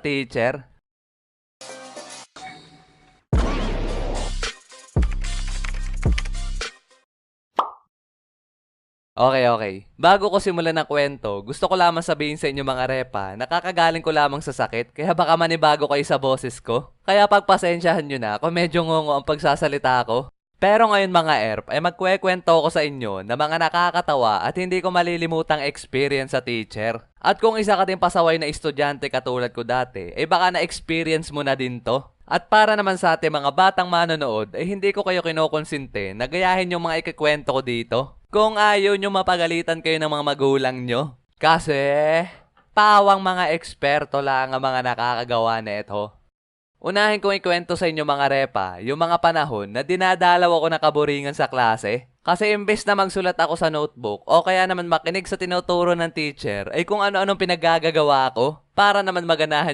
teacher. Okay. Bago ko simulan ng kwento, gusto ko lamang sabihin sa inyo mga repa, nakakagaling ko lamang sa sakit, kaya baka manibago kayo sa boses ko. Kaya pagpasensyahan nyo na kung medyo ngongo ang pagsasalita ko. Pero ngayon mga erp, ay magkwekwento ko sa inyo na mga nakakatawa at hindi ko malilimutang experience sa teacher. At kung isa ka din pasaway na estudyante katulad ko dati, ay baka na-experience mo na din to. At para naman sa ating mga batang manonood, ay hindi ko kayo kinokonsinte na gayahin yung mga ikikwento ko dito. Kung ayaw nyo mapagalitan kayo ng mga magulang nyo. Kasi, pawang mga eksperto lang ang mga nakakagawa nito. Unahin kong ikwento sa inyo mga repa, yung mga panahon na dinadalaw ako ng kaburingan sa klase. Kasi imbes na magsulat ako sa notebook o kaya naman makinig sa tinuturo ng teacher, ay kung ano-anong pinaggagawa ko para naman maganahan